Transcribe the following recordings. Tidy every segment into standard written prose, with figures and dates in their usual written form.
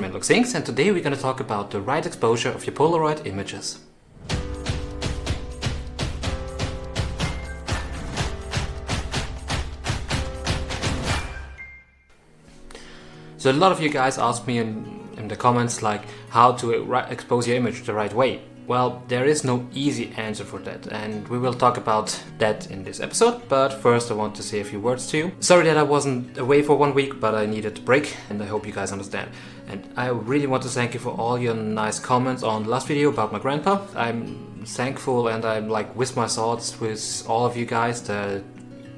Things, and today we're going to talk about the right exposure of your Polaroid images. So a lot of you guys ask me in the comments like how to expose your image the right way. Well, there is no easy answer for that, and we will talk about that in this episode, but first I want to say a few words to you. Sorry that I wasn't away for 1 week, but I needed a break, and I hope you guys understand. And I really want to thank you for all your nice comments on the last video about my grandpa. I'm thankful, and I'm like with my thoughts with all of you guys that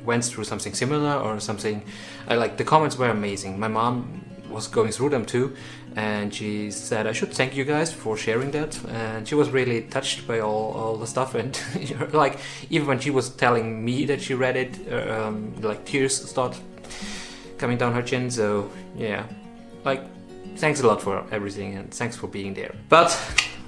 went through something similar or something. The comments were amazing. My mom was going through them too, and she said I should thank you guys for sharing that, and she was really touched by all the stuff, and like even when she was telling me that she read it, like tears start coming down her chin. So yeah, like thanks a lot for everything, and thanks for being there. But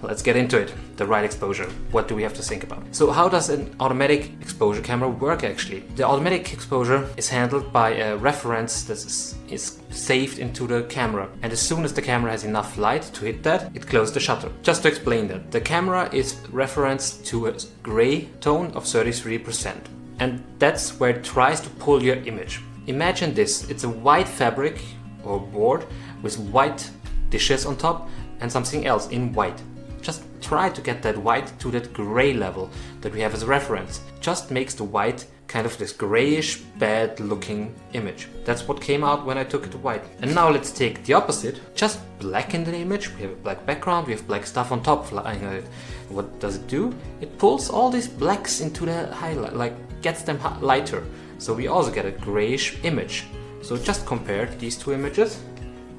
let's get into it. The right exposure. What do we have to think about? So how does an automatic exposure camera work actually? The automatic exposure is handled by a reference that is saved into the camera, and as soon as the camera has enough light to hit that, it closes the shutter. Just to explain that, the camera is referenced to a gray tone of 33%, and that's where it tries to pull your image. Imagine this, it's a white fabric or board with white dishes on top and something else in white. Just try to get that white to that gray level that we have as a reference. Just makes the white kind of this grayish, bad looking image. That's what came out when I took it to white. And now let's take the opposite. Just blacken the image. We have a black background, we have black stuff on top flying on it. What does it do? It pulls all these blacks into the highlight, like gets them lighter. So we also get a grayish image. So just compare these two images.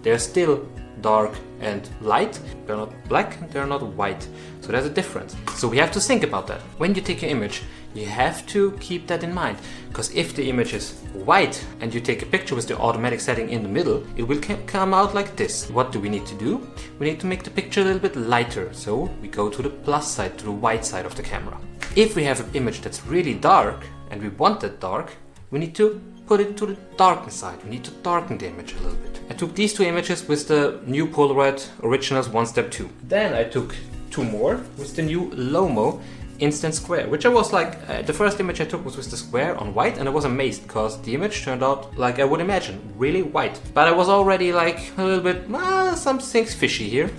They're still dark and light, they're not black and they're not white, so there's a difference. So we have to think about that. When you take your image, you have to keep that in mind, because if the image is white and you take a picture with the automatic setting in the middle, it will come out like this. What do we need to do? We need to make the picture a little bit lighter, so we go to the plus side, to the white side of the camera. If we have an image that's really dark and we want that dark, we need to put it to the darken side. We need to darken the image a little bit. I took these two images with the new Polaroid Originals 1 Step 2. Then I took two more with the new Lomo Instant Square, which I was like, the first image I took was with the square on white, and I was amazed because the image turned out like I would imagine, really white. But I was already like a little bit, something's fishy here.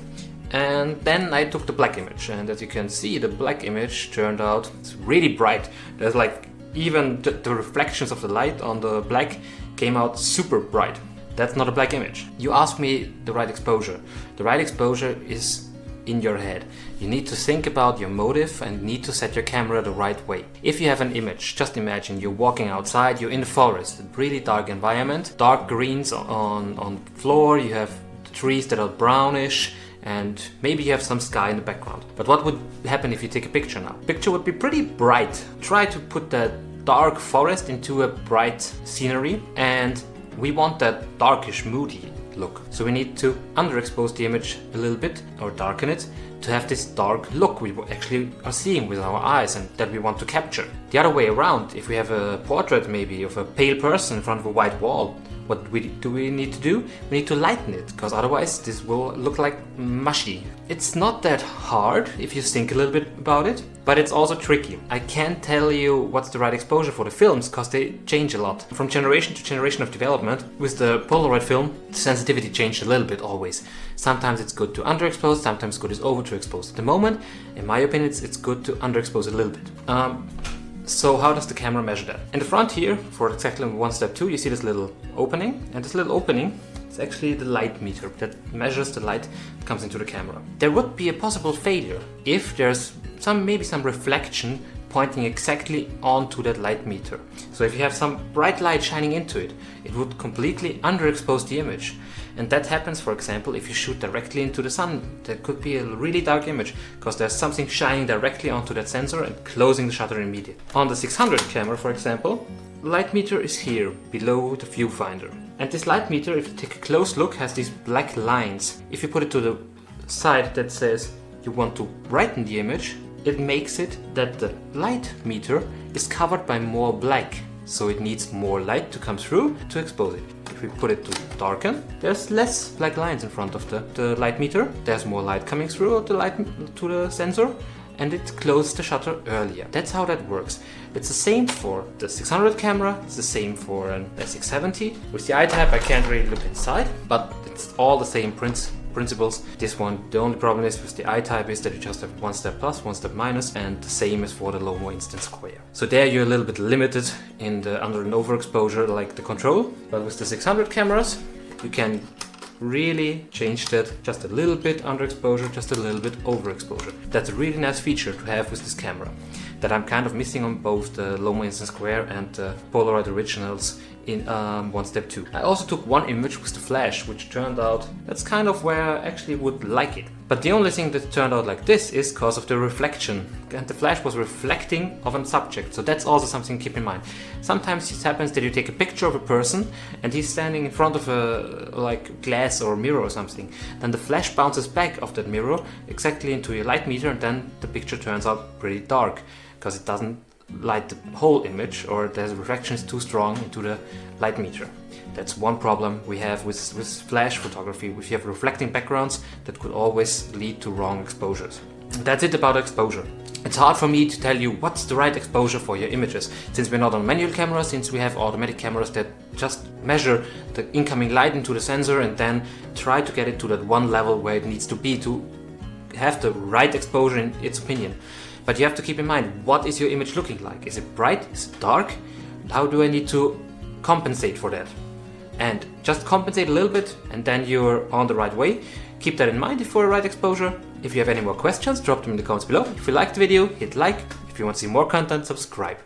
And then I took the black image, and as you can see, the black image turned out, it's really bright. There's like even the reflections of the light on the black came out super bright. That's not a black image. You asked me the right exposure. The right exposure is in your head. You need to think about your motive and need to set your camera the right way. If you have an image, just imagine you're walking outside, you're in the forest, a really dark environment, dark greens on the floor, you have the trees that are brownish, and maybe you have some sky in the background. But what would happen if you take a picture now? Picture would be pretty bright. Try to put that dark forest into a bright scenery, and we want that darkish, moody look. So we need to underexpose the image a little bit or darken it to have this dark look we actually are seeing with our eyes and that we want to capture. The other way around, if we have a portrait maybe of a pale person in front of a white wall, what do we need to do? We need to lighten it, because otherwise this will look like mushy. It's not that hard if you think a little bit about it, but it's also tricky. I can't tell you what's the right exposure for the films, because they change a lot. From generation to generation of development, with the Polaroid film, the sensitivity changed a little bit always. Sometimes it's good to underexpose, sometimes good is over to expose. At the moment, in my opinion, it's good to underexpose a little bit. So how does the camera measure that? In the front here, for exactly 1 Step 2, you see this little opening, and this little opening is actually the light meter that measures the light that comes into the camera. There would be a possible failure if there's maybe some reflection pointing exactly onto that light meter. So if you have some bright light shining into it, it would completely underexpose the image. And that happens, for example, if you shoot directly into the sun. That could be a really dark image, because there's something shining directly onto that sensor and closing the shutter immediately. On the 600 camera, for example, the light meter is here, below the viewfinder. And this light meter, if you take a close look, has these black lines. If you put it to the side that says you want to brighten the image, it makes it that the light meter is covered by more black. So it needs more light to come through to expose it. if we put it to darken, there's less black lines in front of the light meter. There's more light coming through to the sensor, and it closes the shutter earlier. That's how that works. It's the same for the 600 camera, it's the same for the 670. With the I-type I can't really look inside, but it's all the same principles. This one, the only problem is with the I-type is that you just have one step plus, one step minus, and the same is for the Lomo instant square. So there you're a little bit limited in the under and overexposure like the control, but with the 600 cameras you can really change that just a little bit underexposure, just a little bit overexposure. That's a really nice feature to have with this camera that I'm kind of missing on both the Lomo instant square and the Polaroid originals in 1 step 2. I also took one image with the flash, which turned out that's kind of where I actually would like it. But the only thing that turned out like this is because of the reflection, and the flash was reflecting of a subject, so that's also something to keep in mind. Sometimes it happens that you take a picture of a person and he's standing in front of a like glass or mirror or something, then the flash bounces back off that mirror exactly into your light meter, and then the picture turns out pretty dark because it doesn't light the whole image, or the reflection is too strong into the light meter. That's one problem we have with flash photography. If you have reflecting backgrounds, that could always lead to wrong exposures. That's it about exposure. It's hard for me to tell you what's the right exposure for your images, since we're not on manual cameras, since we have automatic cameras that just measure the incoming light into the sensor and then try to get it to that one level where it needs to be to have the right exposure in its opinion. But you have to keep in mind, what is your image looking like? Is it bright? Is it dark? How do I need to compensate for that? And just compensate a little bit and then you're on the right way. Keep that in mind for a right exposure. If you have any more questions, drop them in the comments below. If you liked the video, hit like. If you want to see more content, subscribe.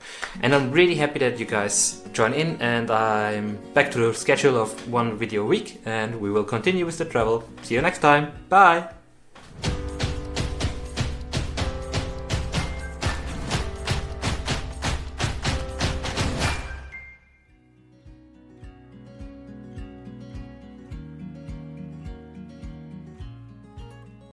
And I'm really happy that you guys join in, and I'm back to the schedule of 1 video a week, and we will continue with the travel. See you next time. Bye!